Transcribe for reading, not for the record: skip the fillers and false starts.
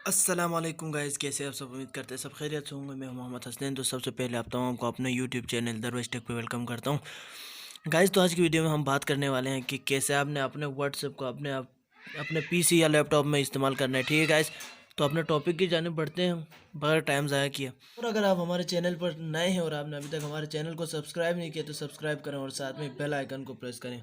अस्सलाम वालेकुम गाइस, कैसे आप सब? उम्मीद करते हैं सब खैरियत से होंगे। मैं हूं मोहम्मद हसनैन। तो सबसे पहले आप तमाम को अपने यूट्यूब चैनल दरवेश टेक पे वेलकम करता हूं। गाइस, तो आज की वीडियो में हम बात करने वाले हैं कि कैसे आपने अपने व्हाट्सएप को अपने पीसी या लैपटॉप में इस्तेमाल करना है। ठीक है गाइस, तो अपने टॉपिक की जानिब बढ़ते हैं बगैर टाइम ज़ाया किए। और अगर आप हमारे चैनल पर नए हैं और आपने अभी तक हमारे चैनल को सब्सक्राइब नहीं किया तो सब्सक्राइब करें और साथ में बेल आइकन को प्रेस करें